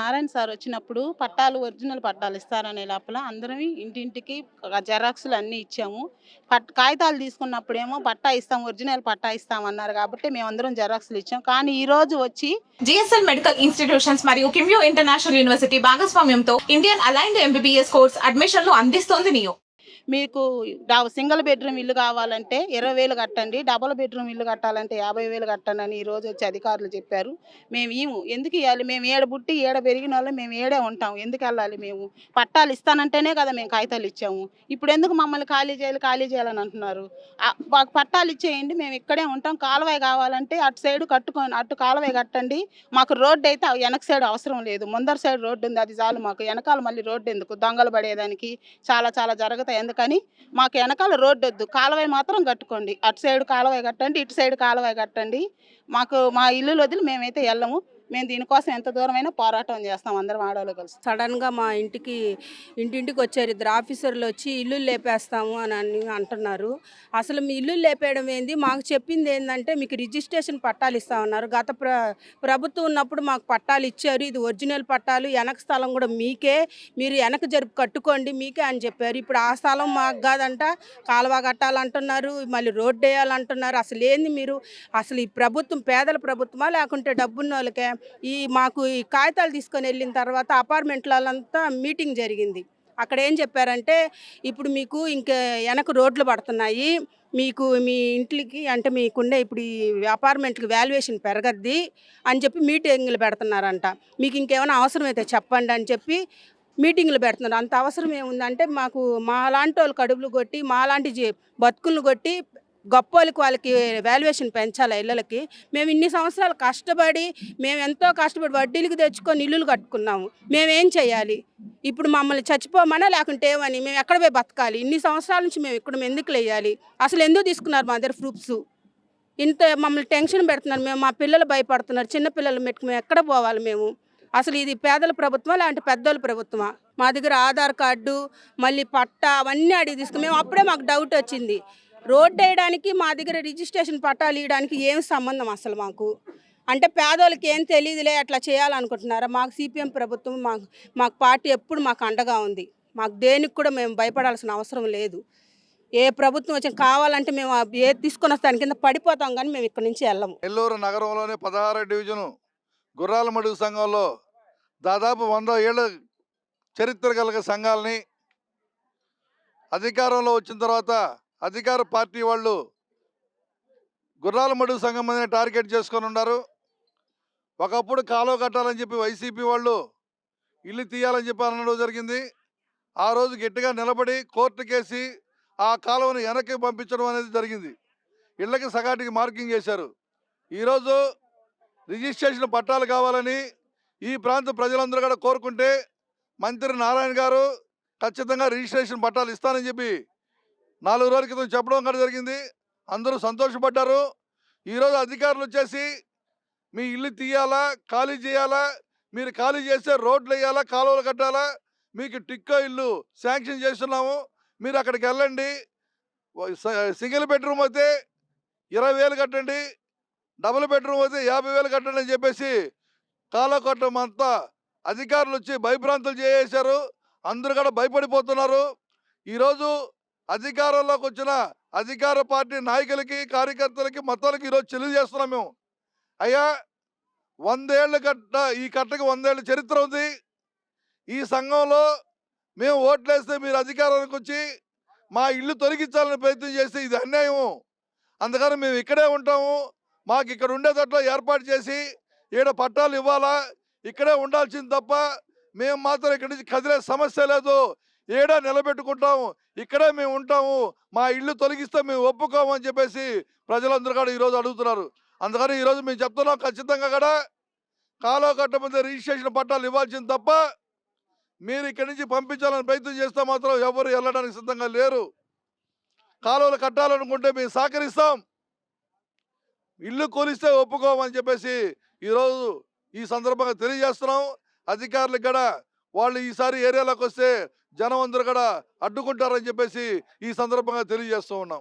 Narayana sir వచ్చినప్పుడు పట్టాలు original పట్టాలు ఇస్తారనే లోపల అందరం ఇంటింటికి జెరాక్స్‌లు అన్నీ ఇచ్చాము. కాగితాలు తీసుకున్నప్పుడేమో పట్టా ఇస్తాం, ఒరిజినల్ పట్టా ఇస్తాం అన్నారు కాబట్టి మేమందరం జెరాక్స్‌లు ఇచ్చాం. కానీ ఈరోజు వచ్చి జిఎస్ఎల్ మెడికల్ ఇన్స్టిట్యూషన్స్ మరియు కిమ్యూ ఇంటర్నేషనల్ యూనివర్సిటీ భాగస్వామ్యంతో ఇండియన్ అలైన్డ్ ఎంబీబీఎస్ కోర్స్ అడ్మిషన్లు అందిస్తోంది నియో. మీకు సింగిల్ బెడ్రూమ్ ఇల్లు కావాలంటే 20,000 కట్టండి. డబుల్ బెడ్రూమ్ ఇల్లు కట్టాలంటే 50,000 కట్టండి అని ఈరోజు వచ్చి అధికారులు చెప్పారు. మేము ఇయ్యము. ఎందుకు ఇయ్యాలి? మేము ఈడ పుట్టి ఈడ పెరిగినోళ్ళం, మేము ఈడే ఉంటాం. ఎందుకెళ్ళాలి మేము? పట్టాలు ఇస్తానంటేనే కదా మేము కాగితాలు ఇచ్చాము. ఇప్పుడు ఎందుకు మమ్మల్ని ఖాళీ చేయాలని అంటున్నారు? మాకు పట్టాలు ఇచ్చేయండి, మేము ఇక్కడే ఉంటాం. కాలువ కావాలంటే అటు సైడు కట్టుకొని అటు కాలువ కట్టండి. మాకు రోడ్డు అయితే వెనక సైడ్ అవసరం లేదు. ముందర సైడ్ రోడ్డు ఉంది, అది చాలు మాకు. వెనకాల మళ్ళీ రోడ్డు ఎందుకు? దొంగలు పడేదానికి చాలా చాలా జరుగుతాయి. ఎందుకని మాకు వెనకాల రోడ్డు వద్దు, కాలువ మాత్రం కట్టుకోండి. అటు సైడ్ కాలువ కట్టండి, ఇటు సైడ్ కాలువ కట్టండి. మా ఇల్లులు వదిలి మేమైతే వెళ్ళము. మేము దీనికోసం ఎంత దూరమైనా పోరాటం చేస్తాం, అందరం ఆడవాళ్ళు కలిసి. సడన్గా మా ఇంటింటికి వచ్చారు ఇద్దరు ఆఫీసర్లు వచ్చి ఇల్లు లేపేస్తాము అని అంటున్నారు. అసలు మీ ఇల్లు లేపేయడం ఏంది? మాకు చెప్పింది ఏంటంటే మీకు రిజిస్ట్రేషన్ పట్టాలు ఇస్తామన్నారు. గత ప్రభుత్వం ఉన్నప్పుడు మాకు పట్టాలు ఇచ్చారు. ఇది ఒరిజినల్ పట్టాలు, వెనక స్థలం కూడా మీకే, మీరు వెనక జరుపు కట్టుకోండి మీకే అని చెప్పారు. ఇప్పుడు ఆ స్థలం మాకు కాదంట, కాలువ కట్టాలంటున్నారు, మళ్ళీ రోడ్డు వేయాలంటున్నారు. అసలు ఏంది మీరు? అసలు ఈ ప్రభుత్వం పేదల ప్రభుత్వమా లేకుంటే డబ్బున్న వాళ్ళకే? మాకు ఈ కాగితాలు తీసుకొని వెళ్ళిన తర్వాత అపార్ట్మెంట్లంతా మీటింగ్ జరిగింది. అక్కడ ఏం చెప్పారంటే ఇప్పుడు మీకు ఇంకా వెనక రోడ్లు పడుతున్నాయి, మీకు మీ ఇంట్లోకి అంటే మీకుండే ఇప్పుడు ఈ అపార్ట్మెంట్కి వాల్యుయేషన్ పెరగద్ది అని చెప్పి మీటింగ్లు పెడుతున్నారంట. మీకు ఇంకేమైనా అవసరమైతే చెప్పండి అని చెప్పి మీటింగ్లు పెడుతున్నారు. అంత అవసరం ఏముందంటే మాకు మాలాంటి వాళ్ళు కడుపులు కొట్టి మాలాంటి బతుకులను కొట్టి గొప్పోళ్ళకి వాళ్ళకి వాల్యుయేషన్ పెంచాలి ఇళ్ళకి. మేము ఇన్ని సంవత్సరాలు కష్టపడి మేము ఎంతో కష్టపడి వడ్డీలకు తెచ్చుకొని ఇల్లులు కట్టుకున్నాము. మేమేం చేయాలి? ఇప్పుడు మమ్మల్ని చచ్చిపోమనా లేకుంటే ఏమని? మేము ఎక్కడ పోయి బతకాలి? ఇన్ని సంవత్సరాల నుంచి మేము ఇక్కడ ఎందుకు వేయాలి? అసలు ఎందుకు తీసుకున్నారు మా దగ్గర ప్రూఫ్స్? ఇంత మమ్మల్ని టెన్షన్ పెడుతున్నారు. మా పిల్లలు భయపడుతున్నారు. చిన్నపిల్లలు మెట్టుకు మేము ఎక్కడ పోవాలి మేము? అసలు ఇది పేదల ప్రభుత్వమా లేదంటే పెద్దోళ్ళ ప్రభుత్వమా? మా దగ్గర ఆధార్ కార్డు మళ్ళీ పట్టా అవన్నీ అడిగి తీసుకుని మేము అప్పుడే మాకు డౌట్ వచ్చింది. రోడ్డు వేయడానికి మా దగ్గర రిజిస్ట్రేషన్ పట్టాలు ఇవ్వడానికి ఏం సంబంధం అసలు మాకు? అంటే పేదోళ్ళకి ఏం తెలియదులే అట్లా చేయాలనుకుంటున్నారా? మాకు సిపిఎం ప్రభుత్వం మాకు పార్టీ ఎప్పుడు మాకు అండగా ఉంది. మాకు దేనికి కూడా మేము భయపడాల్సిన అవసరం లేదు. ఏ ప్రభుత్వం వచ్చి కావాలంటే మేము ఏది తీసుకొని వస్తాను కింద పడిపోతాం, కానీ మేము ఇక్కడ నుంచి వెళ్ళము. నెల్లూరు నగరంలోని 16వ డివిజను గుర్రాలమడుగు సంఘంలో దాదాపు 100 ఏళ్ళ చరిత్ర కలిగిన సంఘాలని అధికారంలో వచ్చిన తర్వాత అధికార పార్టీ వాళ్ళు గుర్రాలమడుగు సంఘం మీద టార్గెట్ చేసుకొని ఉన్నారు. ఒకప్పుడు కాలువ కట్టాలని చెప్పి వైసీపీ వాళ్ళు ఇల్లు తీయాలని చెప్పి అనడం జరిగింది. ఆ రోజు గట్టిగా నిలబడి కోర్టు కేసి ఆ కాలువను వెనక్కి పంపించడం అనేది జరిగింది. ఇళ్ళకి సగాటికి మార్కింగ్ చేశారు. ఈరోజు రిజిస్ట్రేషన్ పట్టాలు కావాలని ఈ ప్రాంత ప్రజలందరూ కూడా కోరుకుంటే మంత్రి నారాయణ గారు ఖచ్చితంగా రిజిస్ట్రేషన్ పట్టాలు ఇస్తానని చెప్పి 4 రోజుల క్రితం చెప్పడం కూడా జరిగింది. అందరూ సంతోషపడ్డారు. ఈరోజు అధికారులు వచ్చేసి మీ ఇల్లు తీయాలా, ఖాళీ చేయాలా, మీరు ఖాళీ చేస్తే రోడ్లు వేయాలా, కాలువలు కట్టాలా, మీకు టిక్కో ఇల్లు శాంక్షన్ చేస్తున్నాము, మీరు అక్కడికి వెళ్ళండి, సింగిల్ బెడ్రూమ్ అయితే 20,000 కట్టండి, డబుల్ బెడ్రూమ్ అయితే 50,000 కట్టండి అని చెప్పేసి కాలువ కట్టడం అంతా అధికారులు వచ్చి భయభ్రాంతులు చేసేశారు. అందరూ కూడా భయపడిపోతున్నారు. ఈరోజు అధికారంలోకి వచ్చిన అధికార పార్టీ నాయకులకి, కార్యకర్తలకి, మొత్తాలకి ఈరోజు తెలియజేస్తున్నాం మేము. అయ్యా, 100 ఏళ్ళ ఈ కట్టకి 100 ఏళ్ళ చరిత్ర ఉంది. ఈ సంఘంలో మేము ఓట్లేస్తే మీరు అధికారానికి వచ్చి మా ఇల్లు తొలగించాలని ప్రయత్నం చేస్తే ఇది అన్యాయం. అందుకని మేము ఇక్కడే ఉంటాము. మాకు ఇక్కడ ఉండేటట్లు ఏర్పాటు చేసి ఈడ పట్టాలు ఇవ్వాలా, ఇక్కడే ఉండాల్సింది తప్ప మేము మాత్రం ఇక్కడి నుంచి కదిలే సమస్య లేదు. ఏడా నిలబెట్టుకుంటాము, ఇక్కడే మేము ఉంటాము, మా ఇల్లు తొలగిస్తే మేము ఒప్పుకోము అని చెప్పేసి ప్రజలందరూ కూడా ఈరోజు అడుగుతున్నారు. అందుకని ఈరోజు మేము చెప్తున్నాం, ఖచ్చితంగా కూడా కాలువ కట్ట మీద రిజిస్ట్రేషన్ పట్టాలు ఇవ్వాల్సింది తప్ప మీరు ఇక్కడి నుంచి పంపించాలని ప్రయత్నం చేస్తే మాత్రం ఎవరు వెళ్ళడానికి సిద్ధంగా లేరు. కాలువలు కట్టాలనుకుంటే మేము సహకరిస్తాం, ఇల్లు కూలిస్తే ఒప్పుకోమని చెప్పేసి ఈరోజు ఈ సందర్భంగా తెలియజేస్తున్నాం. అధికారులకు కూడా వాళ్ళు ఈసారి ఏరియాలోకి వస్తే జనం అందరూ కూడా అడ్డుకుంటారని చెప్పేసి ఈ సందర్భంగా తెలియజేస్తూ ఉన్నాం.